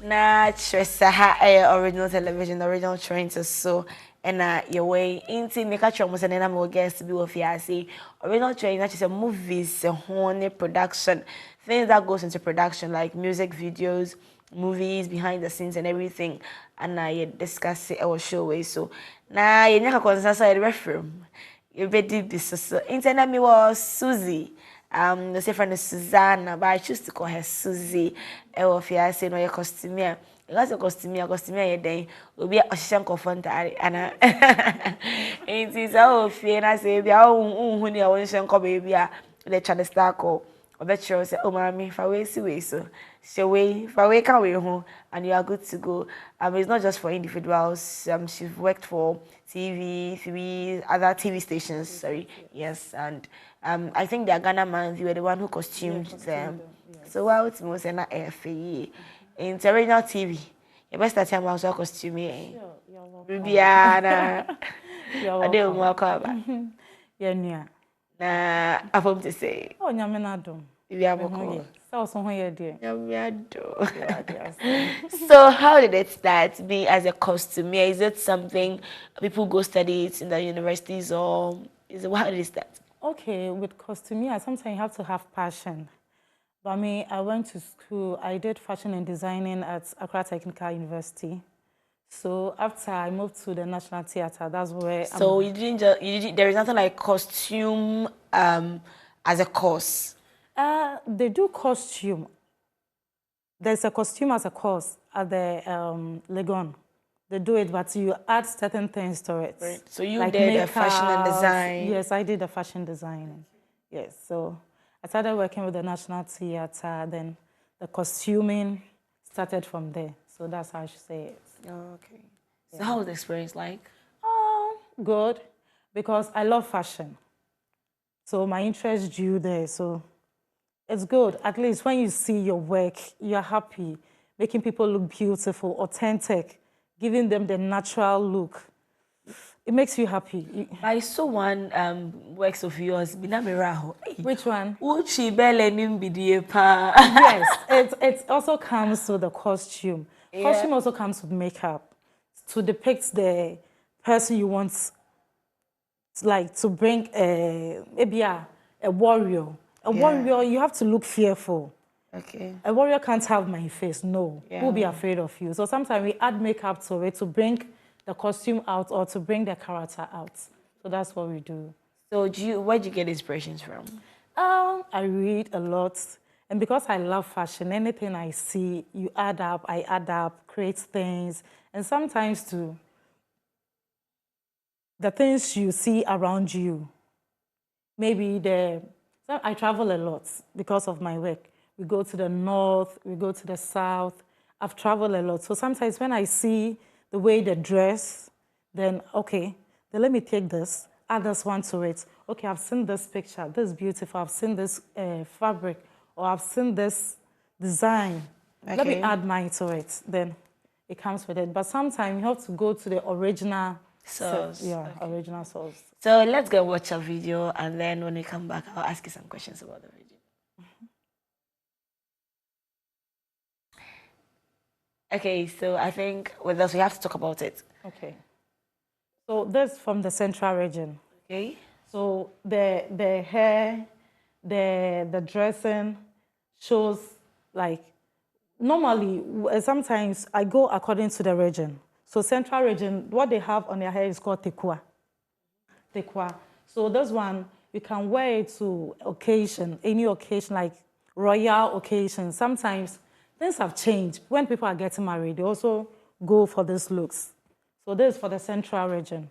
Na Saha original television, original trends so and your way into make a chum and then I'm guest be with Fiasi. Original train that is a movies, a horny production, things that goes into production like music videos, movies, behind the scenes and everything. And I discuss it our show way so na you never concern so reference. You be this so internet me was Susie. The say friend is Susanna, but I choose to call her Susie. Ewo fiase no ye costumier. Because the costumier ye den obi a ohyehyɛ nkɔfɔ ana. Enti so ofie na say bia unhu ne a wonhyɛ nkɔ baby a the Charles Starko. Obetro say, oh mommy, fa we si we so. So we fa we can we home and you are good to go. It's not just for individuals. She's worked for other TV stations. Sorry, yes, and I think the Ghana man, you were the one who costumed them. Yes. So wow, it's most na FAE in original TV. Your best time also costume. Rubiana, you're welcome. Yeah, na afom to say. Oh, nyame na dom. So how did it start? Me as a costumier, is it something people go study it in the universities or how did it start? Okay, with costumier, sometimes you have to have passion. But me, I went to school. I did fashion and designing at Accra Technical University. So after I moved to the National Theatre, that's where. So you didn't there is nothing like costume as a course. They do costume. There's a costume as a course at the Legon. They do it, but you add certain things to it. Right. So you like did a fashion and design. Yes, I did a fashion design. Yes, so I started working with the National Theatre. Then the costuming started from there. So that's how I should say it. Oh, okay. So how was the experience like? Good, because I love fashion. So my interest due there. So it's good. At least when you see your work, you're happy, making people look beautiful, authentic, giving them the natural look. It makes you happy. I saw one works of yours, Binamiraho. Which one? Uchi Belenim Bidiepa. Yes, it also comes with the costume. Yeah. Costume also comes with makeup to depict the person you want, like to bring maybe a warrior. A warrior, you have to look fearful. Okay. A warrior can't have my face, no. Yeah. Who'll be afraid of you? So sometimes we add makeup to it to bring the costume out or to bring the character out. So that's what we do. So where do you get inspirations from? I read a lot. And because I love fashion, anything I see, I add up, create things. And sometimes too, the things you see around you, maybe I travel a lot because of my work. We go to the north, we go to the south. I've traveled a lot. So sometimes when I see the way they dress, then let me take this, add this one to it. Okay, I've seen this picture, this is beautiful. I've seen this fabric, or I've seen this design. Okay. Let me add mine to it. Then it comes with it. But sometimes you have to go to the original source. Original source. So let's go watch a video, and then when we come back, I'll ask you some questions about the video. Okay, so I think with us, we have to talk about it. Okay. So this from the central region. Okay. So the hair, the dressing shows like, normally, sometimes I go according to the region. So central region, what they have on their hair is called tekua. Tekua. So this one, you can wear it to occasion, any occasion, like royal occasion. Sometimes things have changed. When people are getting married, they also go for these looks. So this is for the central region.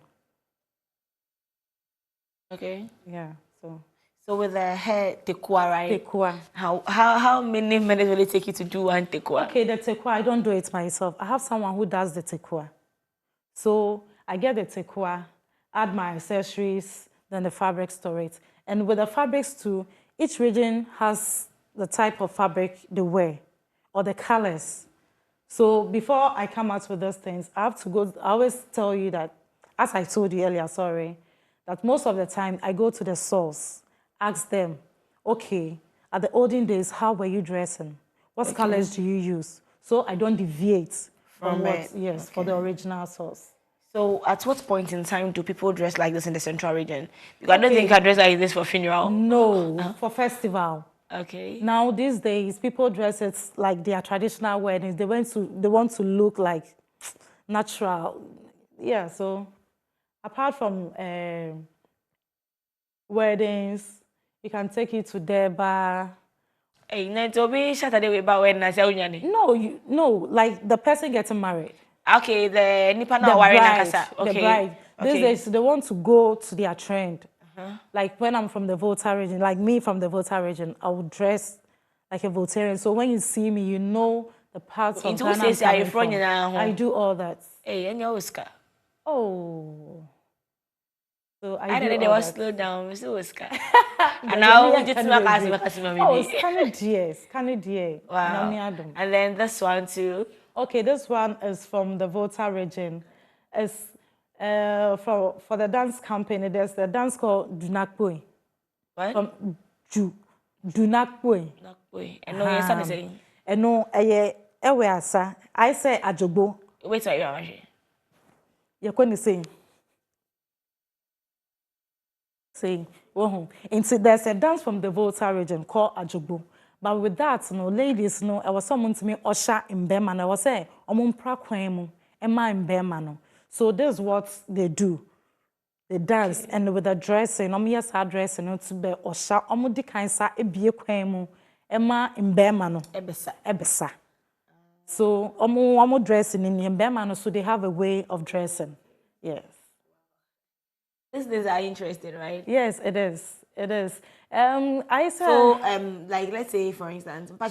Okay. Yeah. So with the hair tekua, right? Tekua. How many minutes will it take you to do one tekua? Okay, the tekua, I don't do it myself. I have someone who does the tekua. So I get the tekua, add my accessories, then the fabric store it. And with the fabrics too, each region has the type of fabric they wear or the colors. So before I come out with those things, I have to go, I always tell you that, as I told you earlier, that most of the time I go to the source, ask them, okay, at the olden days, how were you dressing? What colors do you use? so I don't deviate from what, it. yes, for the original source. So, at what point in time do people dress like this in the central region? Because I don't think I dress like this for funeral. No, for festival. Okay. Now these days, people dress it like their traditional weddings. They want to look like natural. Yeah. So, apart from weddings, you can take it to Deba. Hey, Netobi Saturday we about when I say No, like the person getting married. Okay, the nipa na The wearing bride, nakasa. Okay. the bride. These days, they want to go to their trend. Like when I'm from the Volta region, like me from the Volta region, I would dress like a Voltarian. So when you see me, you know the parts of Ghana I'm coming from. I do all that. Hey, and your Oscar. Oh. So I do don't know, they all was that. slow down, Mr. Oscar. And now we just Canadian. Wow. And then this one too. Okay, this one is from the Volta region. It's for the dance company. There's the dance called Dunakpoi. What? From Dunakpoi. Dunakpoi. And no, yes, I'm saying. And no, ewe asa. I say ajobo. Wait, what you are You're going to say. Say, well, and so there's a dance from the Volta region called ajobo. But with that, ladies, I was someone to me Osha in Bema. I was saying, pra kwemu, Emma in Bema. So this is what they do. They dance and with the dressing, yes, our dressing to be Osha, di kansa ebie kwemu, Emma in Bema. Ebesa. So omo dressing in Bema, so they have a way of dressing. Yes. These days are interesting, right? Yes, it is. It is. I said. So, like, let's say, for instance, I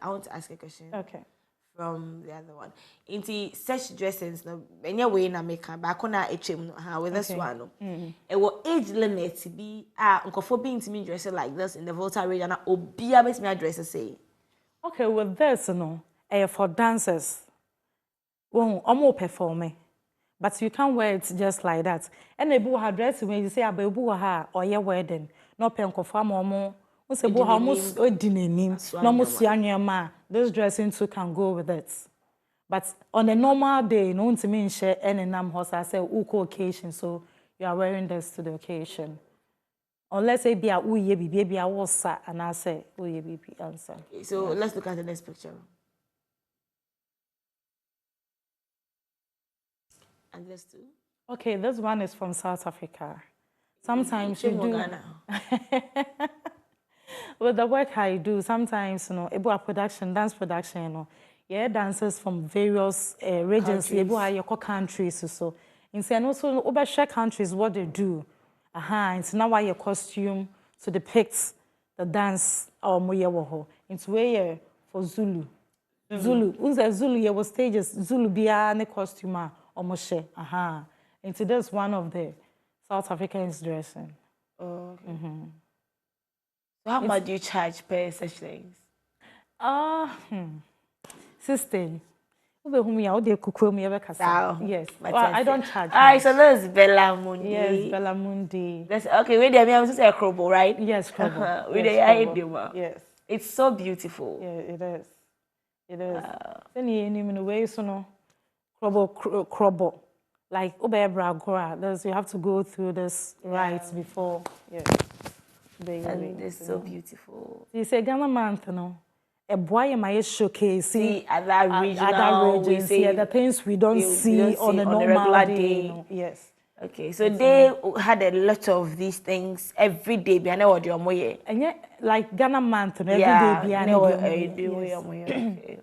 want to ask a question. Okay. From the other one. Into such dressings, no, any way na make back on with this one. It will age limit to be for being to me dressing like this in the Volta region. Obia makes me dress say. Okay, with this, for dancers, well, performing. But you can't wear it just like that. And a boo had dressing when you say a baby or your wedding. No pen conform or more. What's a boo almost a dinner name? No more this dressing too can go with it. But on a normal day, no one to me share any name horse. I say uko occasion, so you are wearing this to the occasion. Unless it be a uye baby, I was sat and I say uye baby answer. So let's look at the next picture. And this too. Okay, this one is from South Africa. Sometimes you do. With the work I do, sometimes about production, dance production, yeah, dancers from various regions, your countries, so. And also, over share countries, what they do, it's now why your costume to depict the dance or moyewoho. It's where for Zulu. Zulu, yeah, was stages. Zulu be a costume. Omoshe, and so that's one of the South Africans dressing. Oh, okay. So how much do you charge per such things? Sister, yes. Well, I don't charge. So that's Bella Mundi. Yes, Bella Mundi. That's okay. Wait, I was say a crumble, right? Yes, crumble. Yes. It's so beautiful. Yeah, it is. It is. Then you way so crobble. Like there's you have to go through this rites before. Yeah. And it's so beautiful. You say Ghana month, a boy my showcase see other regions, the things we don't see on a normal day. Yes. Okay, so they had a lot of these things every day. And yet, like Ghana month, every day. Okay.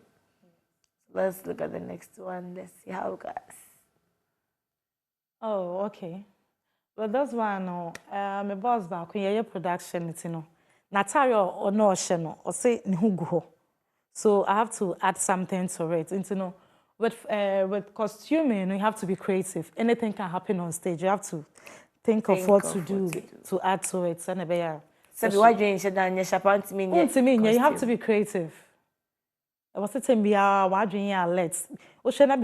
Let's look at the next one. Let's see how it goes. Oh, okay. Well, that's one. My boss back when you production, Natario or no channel or say Nhugo. So I have to add something to it. With costuming, you have to be creative. Anything can happen on stage. You have to think of what to do to add to it. So you have to be creative. I was saying, "Be let's."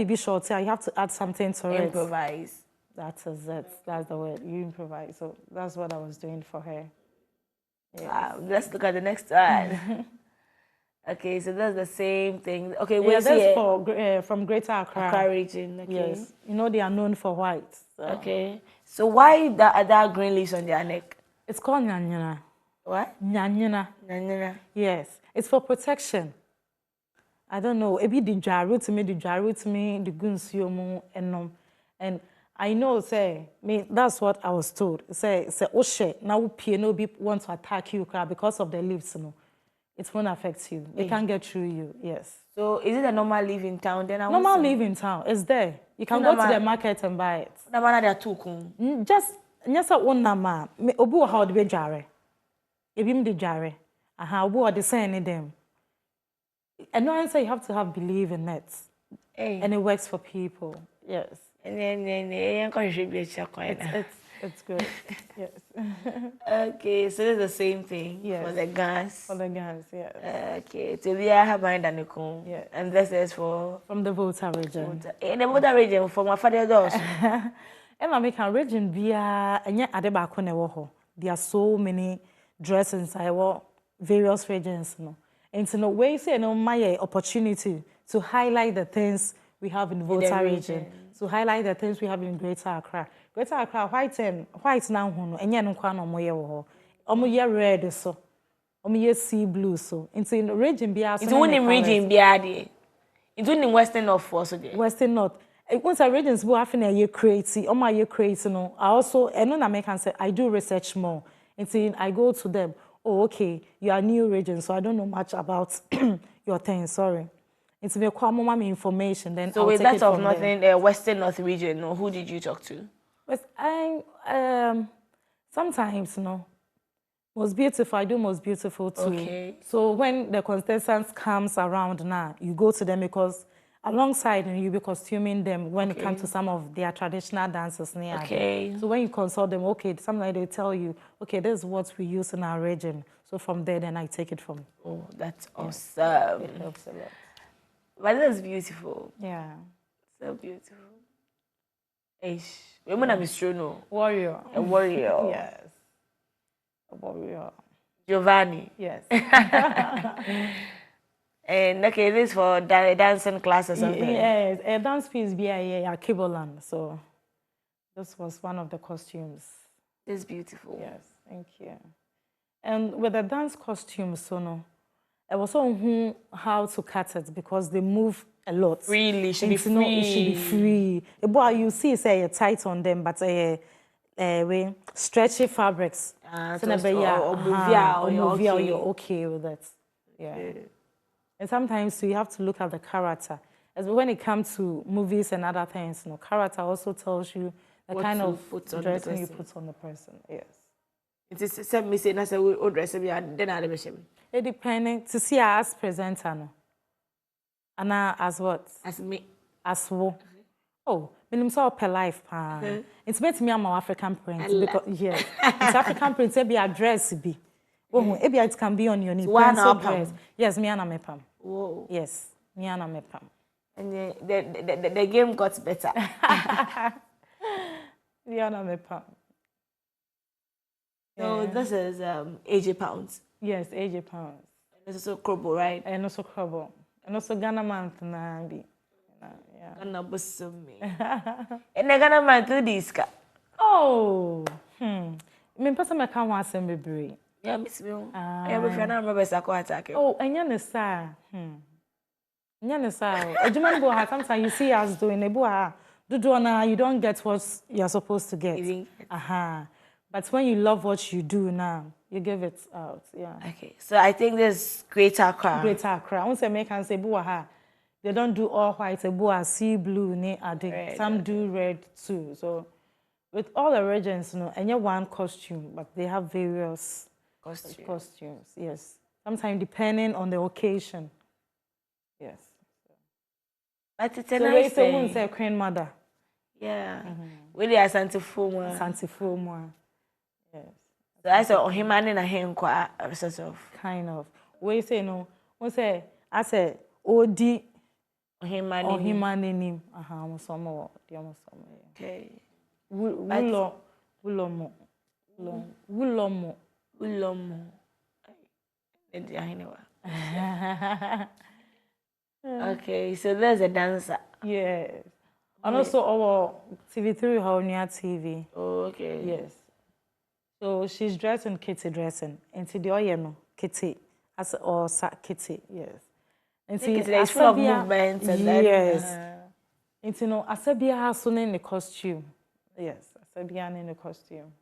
Be short. You have to add something to it. Improvise. That's it. That's the word. You improvise. So that's what I was doing for her. Yes. Wow. Let's look at the next one. Okay, so that's the same thing. Okay, Yeah, we see that's it. for from Greater Accra. Accra region. Okay. Yes, you know they are known for white. So. Okay. So why that green leaves on their neck? It's called nyanyina. What? Nyanyina. Nyanyina. Yes, it's for protection. I don't know. Ebi di jaru to me, the gunsiomu and I know say me. That's what I was told. Say oshe now pie no be want to attack you because of the leaves. No, it won't affect you. They can't get through you. Yes. So is it a normal leaf in town? Then I want normal leaf in town. It's there. You can go to the market and buy it. The man they are too cool. Just one nama. Obi wa how de jare. Ebi me de jare. Aha. Obi wa de say them. And no answer. You have to have belief in it. Hey. And it works for people. Yes. And then it's good. Yes. Okay, so it's the same thing. Yes. For the guns. For the guns, yes. Okay, so we have mind and yes. And this is for from the Volta region. In the Volta region from my father does. And I make a region via and yet Adebako newo. There are so many dresses I want various regions. No. And so no way say no my opportunity to highlight the things we have in Volta region. To highlight the things we have in Greater Accra. Greater Accra, white now, and yet no quan on my red so. Sea blue so. It's in the region be it's only region be added. It's only Western North also there. Western North. Once I regions who have a year crazy, my year crazy no. I also and when I can say I do research more. And I go to them. Oh, okay, you are new region, so I don't know much about your thing. Sorry. It's me quite more information. Then so with that of nothing, Western North region. No, who did you talk to? But sometimes most beautiful. I do most beautiful too. Okay. So when the contestants comes around now, you go to them because alongside and you be costuming them when it comes to some of their traditional dances. Okay. So when you consult them, okay, sometimes they tell you, okay, this is what we use in our region. So from there, then I take it from. Oh, that's awesome. It helps a lot. But that's beautiful. Yeah. So beautiful. Ish. Women are Mistruno. Warrior. A warrior. Yes. A warrior. Giovanni. Yes. And okay, this for dancing class or something. Yes, a dance piece be a Kiboland. So this was one of the costumes. It's beautiful. Yes, thank you. And with the dance costumes, so no. I was on how to cut it because they move a lot. Freely, should be free. It should be free. Boy, you see, say tight on them, but stretchy fabrics. So you're okay with it. Yeah. And sometimes you have to look at the character. As when it comes to movies and other things, character also tells you the kind of dressing you put on the person. Yes. It is some me say na say we dress be then I be shame. It depends to see her as presenter no. Anna as what? As me. As wo. Oh, minim so per life pa. It's meant me am African print because yes. It's African print be a dress be. Oh, maybe it can be on your knee. Dress. Yes, me and Amepam. Whoa. Yes, me and Amepam. And the game got better. Me and Amepam. So this is AJ Pounds. Yes, AJ Pounds. This is also Krobo, right? And also Krobo. And also Ghana month na be. Yeah. Ghana busumi. And the Ghana month do this ka. Oh. Me person me kan wan asem bebre. Yeah, miss me. I be friend am be sako attack. Oh, enya ne sa. Enya ne sa. Ejuma go ha sometimes you see us doing ebu ha. Do na you don't get what you're supposed to get. But when you love what you do now, you give it out. Yeah. Okay. So I think this Greater Accra. Greater Accra. Once Americans say buaha, they don't do all white. They do sea blue, some do red too. So with all the regions, and you one costume, but they have various costumes. Yes. Sometimes depending on the occasion. Yes. But it's a nice thing. So we say Queen Mother. Yeah. Really a Santifuma. Santifuma. Yes. So I saw him and him quite sort of. Kind of. We say no. We say I say Odi him and him. Okay. Wulomo. Okay, so there's a dancer. Yes. And also our TV3 Honia TV. Oh, okay. Yes. So she's dressed in kitty dressing. And the oyeno kitty. As or kitty, yes. And it's full of movements and yes. And Asabia has in the costume. Yes, Asabia in the costume.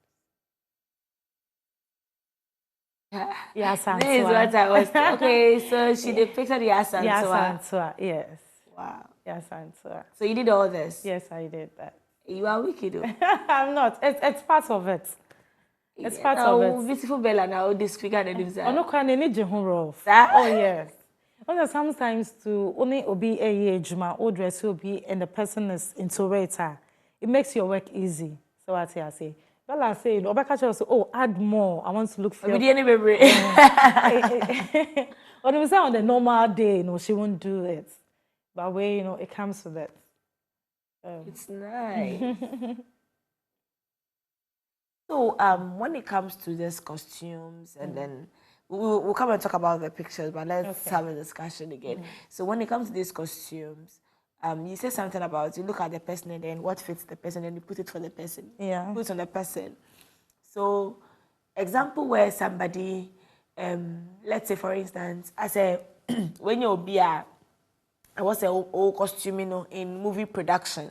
Yes, this is what I was. Okay, so she depicted Yasantua. Yasantua, yes. Wow. Yasantua. So you did all this? Yes, I did that. You are wicked, though. I'm not. It's part of it. It's part of it. Beautiful Bella now, this figure the news. Oh no, can any jehun Oh yes. Sometimes to only obi a juma or dress will be and the person is into it. It makes your work easy. So what I say. Bella said, Obaka say, oh, add more. I want to look for you. When it was on the normal day, she won't do it. But way, it comes with it. It's nice. So, when it comes to these costumes, and then we'll come and talk about the pictures, but let's have a discussion again. So, when it comes to these costumes, you say something about you look at the person and then what fits the person, and you put it for the person. Yeah. Put it on the person. So, example where somebody, let's say for instance, I say when you'll be I was a old costume, in movie production.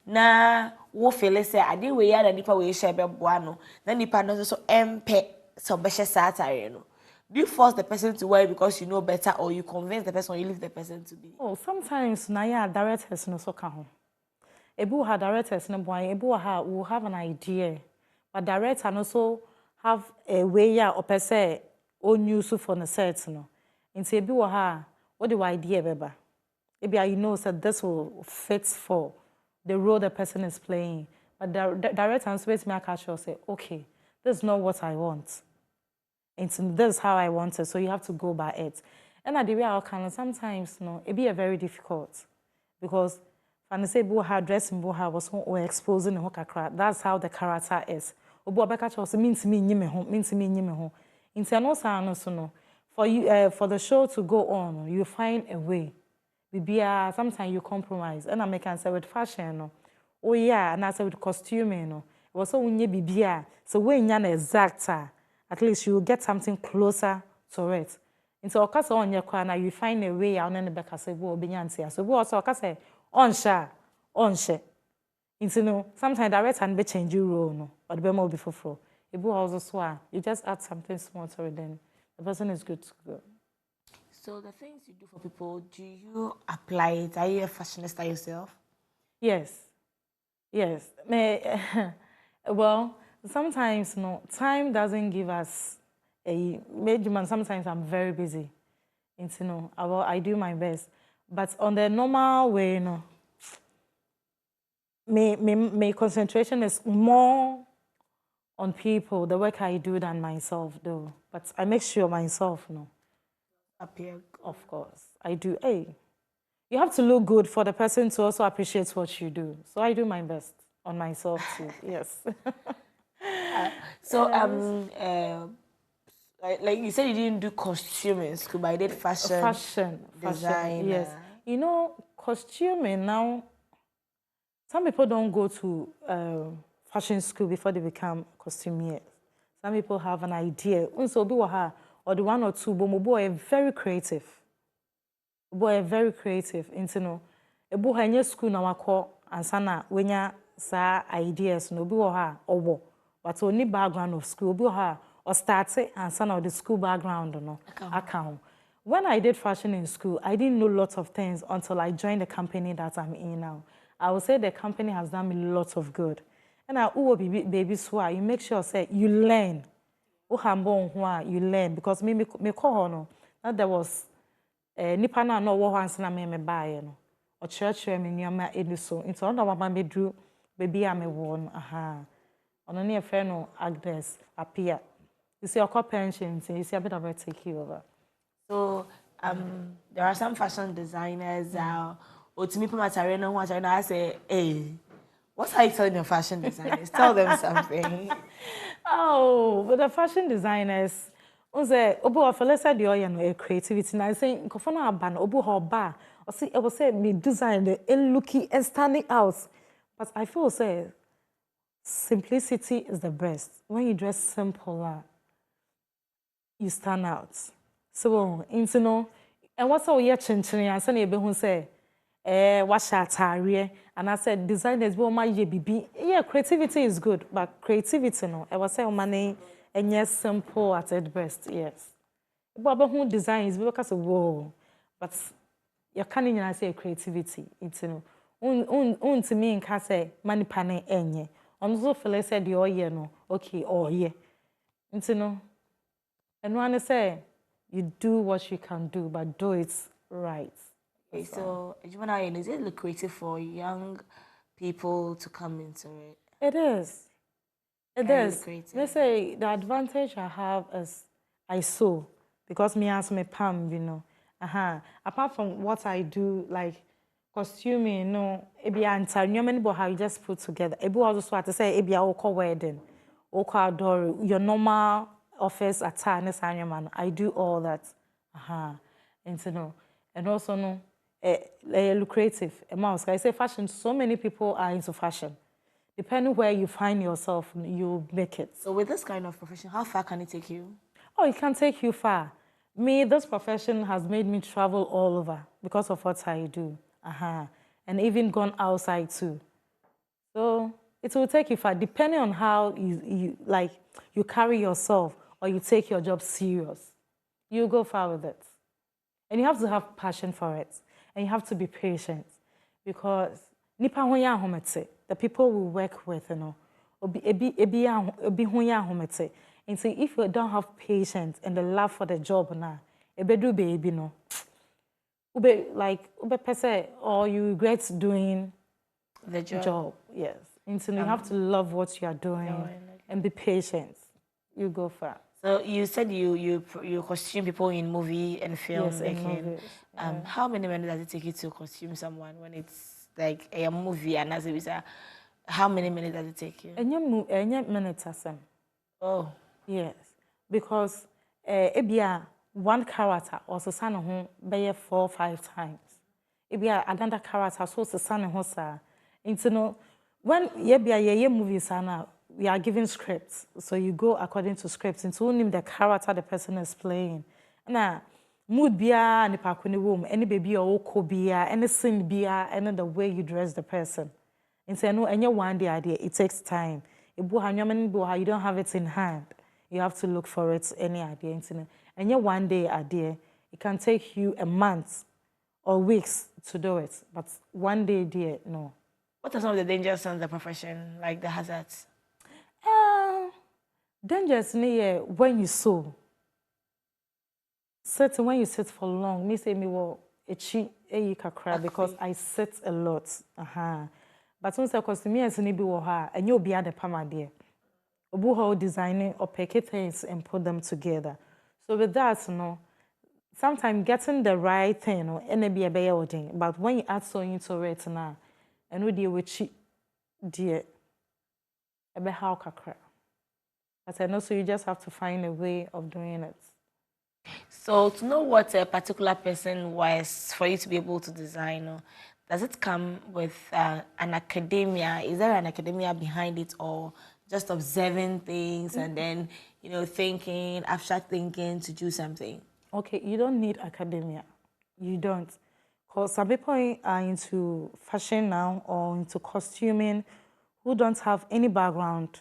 Na wo feel say ade we ya na nipa we share be boa no na nipa no so empe so be share satire no. Do you force the person to wear it because you know better, or you convince the person, or you leave the person to be? Oh, sometimes na ya directors no so ka ho. Ebu ha directors no boy, ebu ha will have an idea, but director no so have a way ya or per se own use for the set no. Inti ebu ha what the idea beba. Maybe I know that this will fit for the role the person is playing. But the director and space me catch you say, okay, this is not what I want. And this is how I want it. So you have to go by it. And at the way I can sometimes it be a very difficult because when say boha dressing boha was exposing the kakra. That's how the character is. Obo catch you say means me nyime ho, means me nyime ho. In for you for the show to go on, you find a way. Sometimes you compromise. And I make answer with fashion. No. Oh yeah, and I say with costuming. No. It was so when you be so when you're exact, at least you will get something closer to it. And so of on your corner, you find a way out and the back say, "Well, Beyonce." So we also say, on share. And sometimes direct and be change your role, no, but be more before. It will also swear. You just add something small to it, then the person is good to go. So the things you do for people, do you apply it? Are you a fashionista yourself? Yes. Well, sometimes time doesn't give us a major. Sometimes I'm very busy, and I do my best. But on the normal way, my concentration is more on people, the work I do, than myself, though. But I make sure myself, appear. Of course, I do. Hey, you have to look good for the person to also appreciate what you do. So I do my best on myself too. Yes. So like you said, you didn't do costuming in school, but I did fashion design. Yes. Costuming now. Some people don't go to fashion school before they become costumiers. Some people have an idea. Or the one or two, but my boy is very creative. A boy in school now call and sana when ya sa ideas no be or but only background of school be or started and sana the school background account. When I did fashion in school, I didn't know lots of things until I joined the company that I'm in now. I would say the company has done me lots of good. And baby swear, you make sure say you learn. You learn because me call no that there was nipa na no wo hanse na me buy no o church me nyama ediso into under mama me drew baby am wo no ono ne e no Agnes appear you see your pension you see a bit of a take you over. So there are some fashion designers otimi pamatare no I say hey, what are you telling your fashion designers? Tell them something. Oh, but the fashion designers, Unse obu ofele said the oil no creativity. Na say nkofo aban obu hoba. Or see I was say me design the looky and standing out. But I feel say simplicity is the best. When you dress simple, you stand out. So, you know, and what's all your chinchini and send you say, wash atare. And I said, designers will my baby. Yeah, creativity is good, but creativity, no, I was saying, money and yes, simple at its best, yes. But who designs because of whoa, but you can't say creativity, it's you know, to me in case money pane enye. On so feel said the oil, no, okay, oh yeah, it's you know. And one say, you do what you can do, but do it right. Okay, so Ejimana, is it lucrative for young people to come into it? It is. It Very is. lucrative. Let's say the advantage I have is I sew because me as me palm, you know. Apart from what I do, like costuming, you know, ebi anta nyoma ni how you just put together. Ebi also to say ebi a wedding, oko adore your normal office attire ne sanyoma. I do all that. And you know, and also no, lucrative. I say fashion. So many people are into fashion. Depending where you find yourself, you make it. So with this kind of profession, how far can it take you? Oh, it can take you far. Me, this profession has made me travel all over because of what I do. And even gone outside too. So it will take you far, depending on how you carry yourself or you take your job serious. You go far with it. And you have to have passion for it. And you have to be patient. Because nipa ho ya ahomete, the people we work with, you know, obi ho ya ahomete. And so if you don't have patience and the love for the job now, ebedu baby no. Ube pese or you regret doing The job. Yes. And so you have to love what you are doing and be patient. You go far. So you said you costume people in movie and film Yes, making. movies. How many minutes does it take you to costume someone when it's like a movie and as a visa? How many minutes does it take you? Any minutes asem. Oh. Yes. Because ebia one character or susana ho be 4 or 5 times. Ebia another character so susana ho sa. Into no when ye movies ana we are given scripts. So you go according to scripts into name the character the person is playing. Na mood bia ni pa kuni wom any baby or oko bia any scene bia and the way you dress the person. Into no any one day idea it takes time. Ebu ha you don't have it in hand. You have to look for it any idea into and yeah one day idea it can take you a month or weeks to do it but one day dear no. What are some of the dangers in the profession, like the hazards? Dangers near when you sew. Certain when you sit for long, me say me wo echi eyi kakra because I sit a lot. But once I costume as ni bi wo ha, enye obi ade pama de. Obu ho designing or pick things and put them together. So with that, no, sometimes getting the right thing, no, and be a better thing. But when you add so into it now, and we deal with cheap, dear, a bit how kakra. But I know, so you just have to find a way of doing it. So to know what a particular person was for you to be able to design, does it come with an academia? Is there an academia behind it, or just observing things and then, you know, thinking, abstract thinking to do something? Okay, you don't need academia. You don't. Because some people are into fashion now or into costuming who don't have any background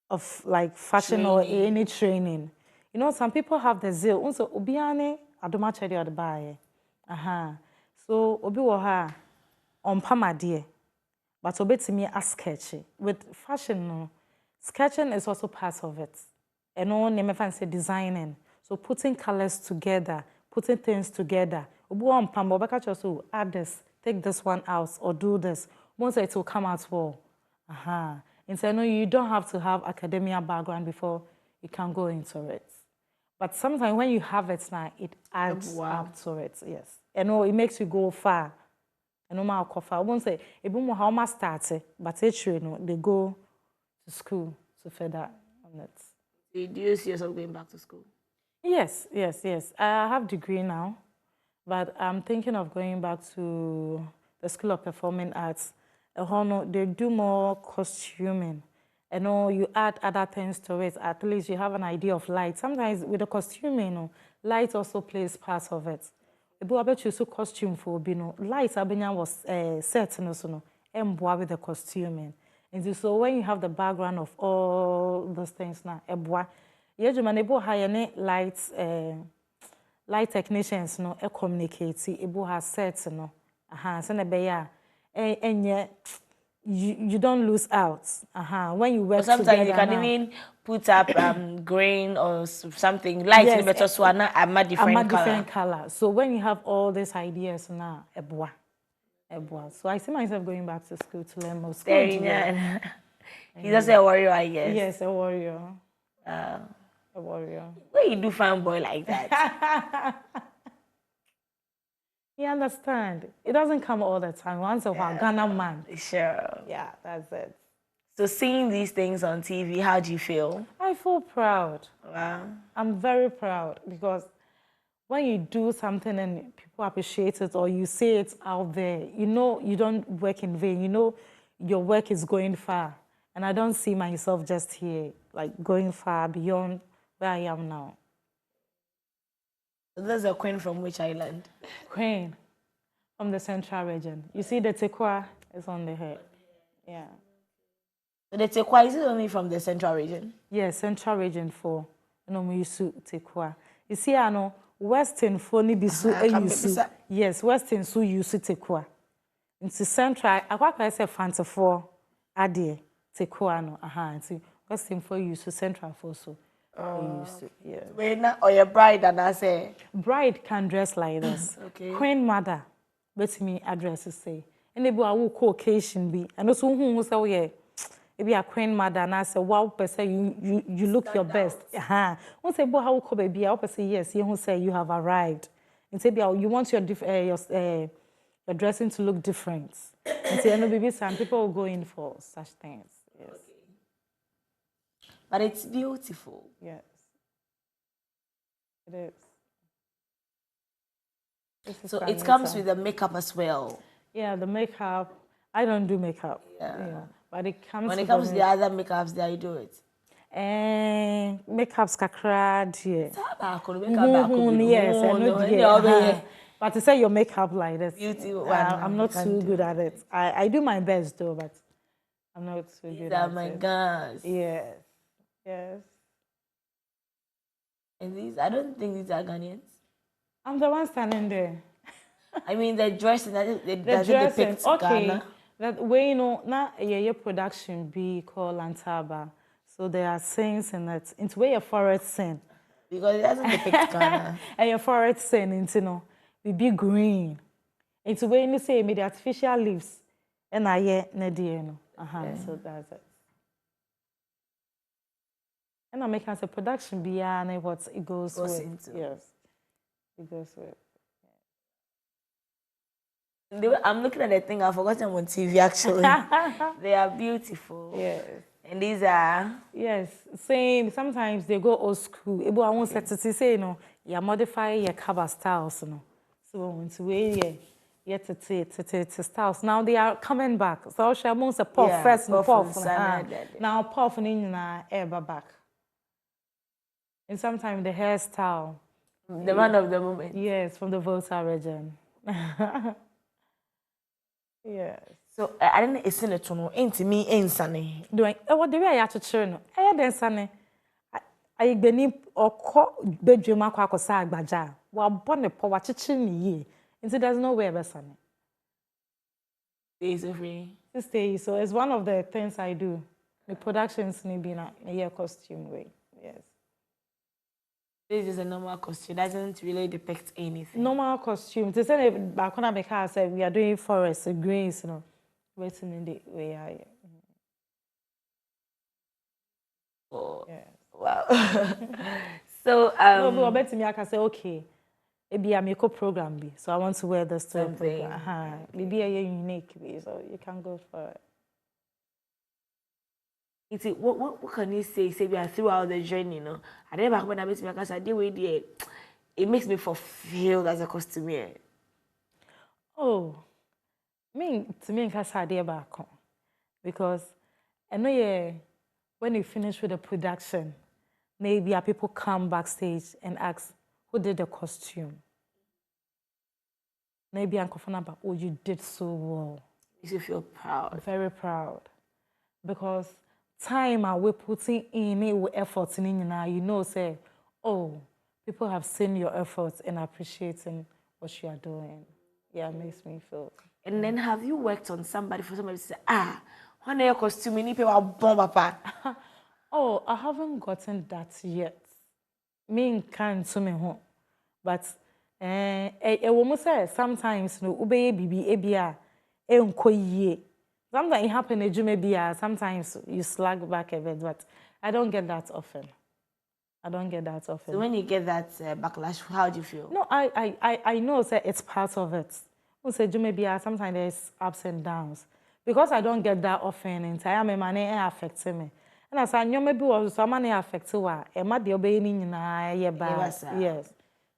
of like fashion or any training. You know, some people have the zeal. Also, obiane adoma chedi odbaye. So obi wo ha on pamade. But obetimi a sketch. With fashion, no, sketching is also part of it. And all name fancy designing. So putting colors together, putting things together. Obu on pambo baka also add this, take this one out, or do this. Once it will come out well. And so no, you don't have to have academia background before you can go into it. But sometimes when you have it now, it adds up to it, yes. And no, it makes you go far. And no matter how far, I won't say, even how much started, but it's true, no, they go to school to further on it. Do you see yourself going back to school? Yes, yes, yes. I have degree now, but I'm thinking of going back to the School of Performing Arts. They do more costuming. And you add other things to it. At least you have an idea of light. Sometimes with the costuming, light also plays part of it. If I bet you so costume for light abenya was set and with the costuming. And so when you have the background of all those things now, ebo hire light technicians no communicate ebo ha set no so na be ya enye you don't lose out when you work sometimes together you can even put up grain or something light in yes, the better so I'm a different color. So when you have all these ideas now eboa. So I see myself going back to school to learn more school. He's just a warrior, I guess. Yes, a warrior. A warrior. Where you do find boy like that? You understand? It doesn't come all the time. Once a while, Ghana man. Sure. Yeah, that's it. So seeing these things on TV, how do you feel? I feel proud. Wow. I'm very proud because when you do something and people appreciate it or you say it out there, you don't work in vain. Your work is going far. And I don't see myself just here, like going far beyond where I am now. So there's a queen from which island? Queen from the central region. You see the tekwa is on the head. Yeah. So the tekwa, is it only from the central region? Yes, central region for we use tekwa. You see, I know Western for ni bisu use. Yes, Western so use tekwa. Into central, I say fancy for adie tekwa no. Into Western for use central for so. Yeah. When or your bride and I say bride can dress like this. Okay. Queen mother, but me address say. And they will occasion be. And also who say yeah. If you are queen mother and I say wow person you look your best. Who say how come baby? I say yes. You who say you have arrived. And say you want your dressing to look different. And say no baby some people will go in for such things. Yes. Okay. But it's beautiful. Yes. It is. So it comes with the makeup as well. Yeah, the makeup. I don't do makeup. Yeah. But it comes when it comes to the other makeups, there you do it. Makeups kakra dear. Yes, but to say your makeup like this, I'm not too good at it. I do my best though, but I'm not too good at it. Oh my gosh. Yes. Yes. And these, I don't think these are Ghanaians. I'm the one standing there. I mean, the dressing, the dressing, depict okay. Ghana. That way, now your production be called Lantaba. So there are scenes in it. Into where your forest scene. Because it doesn't depict Ghana. And your forest scene, into we be green. Into where you say the artificial leaves. And I so that's it. And I make a production beyond what it goes with. Into. Yes. It goes with. I'm looking at the thing, I've forgotten on TV actually. They are beautiful. Yes. And these are? Yes. Same. Sometimes they go old school. I won't say, you modify your cover styles. So once we to styles. Now they are coming back. So I won't say puff first and puff. Now puff and ever back. And sometimes the hairstyle. The man of the moment. Yes, from the Volta region. Yes. So I didn't listen to no into me insane. Doing what the way I have to churn. Then sunny. I beni or bedroom aqua sag baja. While bonnet power chichin ye. And so there's no way ever sunny. Days free. This day, so it's one of the things I do. The productions need be a year costume way. Yes. This is a normal costume. It doesn't really depict anything. Normal costume. To say back when I said we are doing forest greens, waiting in the way I. Oh, yeah. Wow. So no, but to me I can say okay, maybe a makeup program be. So I want to wear this something. Maybe a unique be. So you can go for it. What can you say we are throughout the journey, no? I never when I meet my I did with it makes me fulfilled as a costumier. Oh, to me, that's idea back because I know when you finish with the production, maybe people come backstage and ask who did the costume. Maybe I'm confident about, oh, you did so well. You feel proud. Very proud. Because time we're putting in it with effort in now, you know, say, oh, people have seen your efforts and appreciating what you are doing. Yeah, it makes me feel. And then have you worked on somebody for somebody to say, when your costume, you need people bomb apart? Oh, I haven't gotten that yet. Me can't to me home. But almost say sometimes no ube bibi ebia enkoye. Sometimes it happen sometimes you slag back a bit, but I don't get that often. So when you get that backlash, how do you feel? No, I know that it's part of it. Sometimes there's ups and downs. Because I don't get that often, entire my money affects me. And as I know maybe was some money affects you, yes.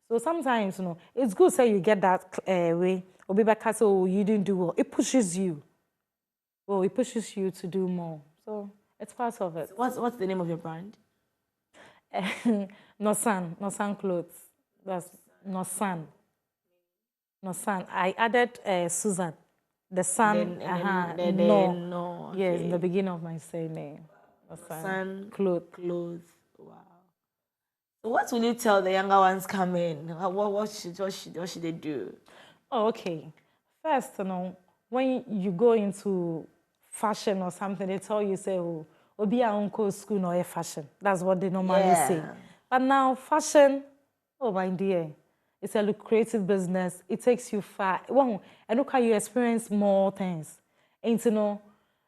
So sometimes, it's good say you get that way. Or because you didn't do well. It pushes you. Oh, it pushes you to do more. So it's part of it. What's the name of your brand? Nosan clothes. That's Nosan. I added Susan. The sun. No. Okay. Yes, in the beginning of my surname. Nosan clothes. Wow. So what will you tell the younger ones coming? What should they do? Oh, okay. First, when you go into fashion or something, they tell you, say, oh, be a uncle school no fashion. That's what they normally say. But now fashion, oh my dear, it's a lucrative business. It takes you far. Well, and look how you experience more things. And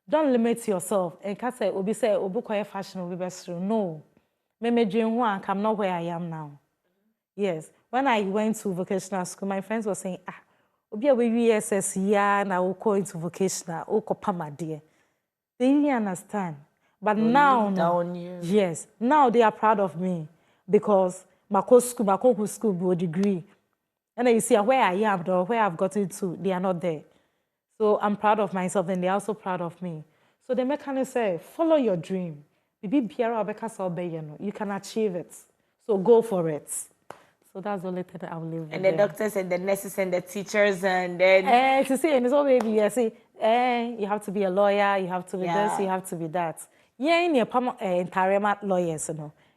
don't limit yourself. And can't say, obi say, obi fashion will be best through. No. I'm not where I am now. Yes. When I went to vocational school, my friends were saying, obi a we SS yeah, now we'll go into vocational, we'll go pama dear. They didn't understand. But now, yes, now they are proud of me because my school, my degree. And then you see where I am, though, where I've gotten to, they are not there. So I'm proud of myself and they're also proud of me. So the mechanic say, follow your dream. You can achieve it. So go for it. So that's the only thing that I will live with. And the doctors and the nurses and the teachers and then... to see, and it's all baby, you have to be a lawyer, you have to be this, you have to be that. Yeah, near Pam Tarema lawyers,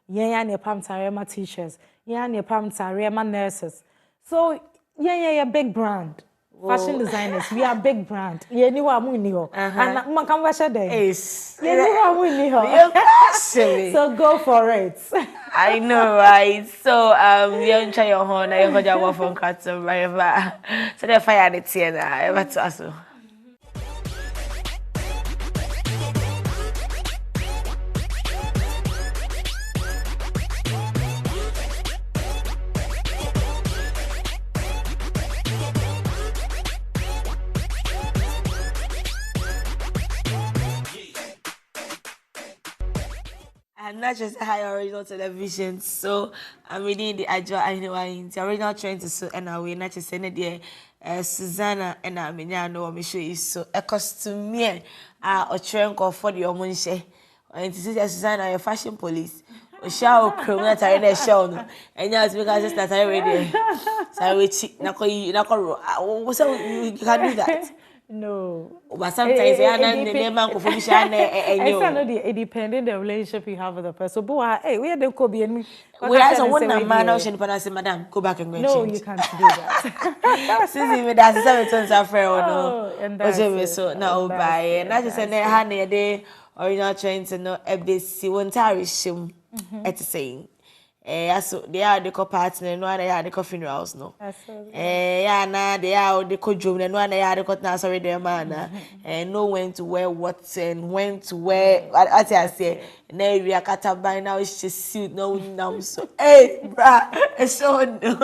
Yeah, near Pam Tarema teachers. Yeah, near Pam Tarema nurses. So, yeah, big brand. Whoa. Fashion designers, we are big brand. Yeah, you are munio. And man can wash a day. Yes. Yeah, you are munio. So go for it. I know, right? So, you enjoy your horn, I hold your phone cards, so the fire the tear, ever to us. Not just high original television, so I'm reading the Ajwa Ahinewa the original trend to so and we not just send it Susanna and I mean I know I'm sure is so a costume or trend for the omunche and to see Susanna your fashion police or shall crew not a show and yes because that I already so which so you can do that. No. But sometimes it depends on the relationship you have with the person. But hey, we are the Kobe and we are one man ocean madam, go back and go. No, you can't do that. Since even that's 7 tons of fair or no. And that's so now by and I just said honey day original trying to know a bit see one tarishim at saying. So they are the co-partner, no one they are the funerals, no. Yeah, they are the co-drum, and one they are the cotton, sorry, their man, and know when to wear what and when to wear, as I say, and then we are cut up by now, it's just suit, no, now, so, hey, brah, so no.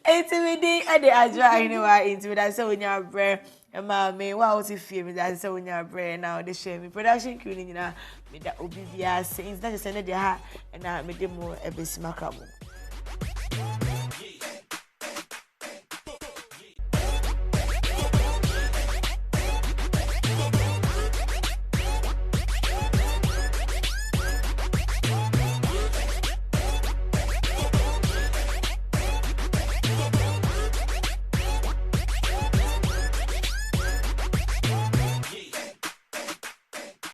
Intimidate, and they are dry anyway, intimidate, so when you're brave, Emma, me, wow, if you me that so when you're brain now, the shame me production crew, you know, me that Obibia saying that you send it there, and I made them more a bit smackable.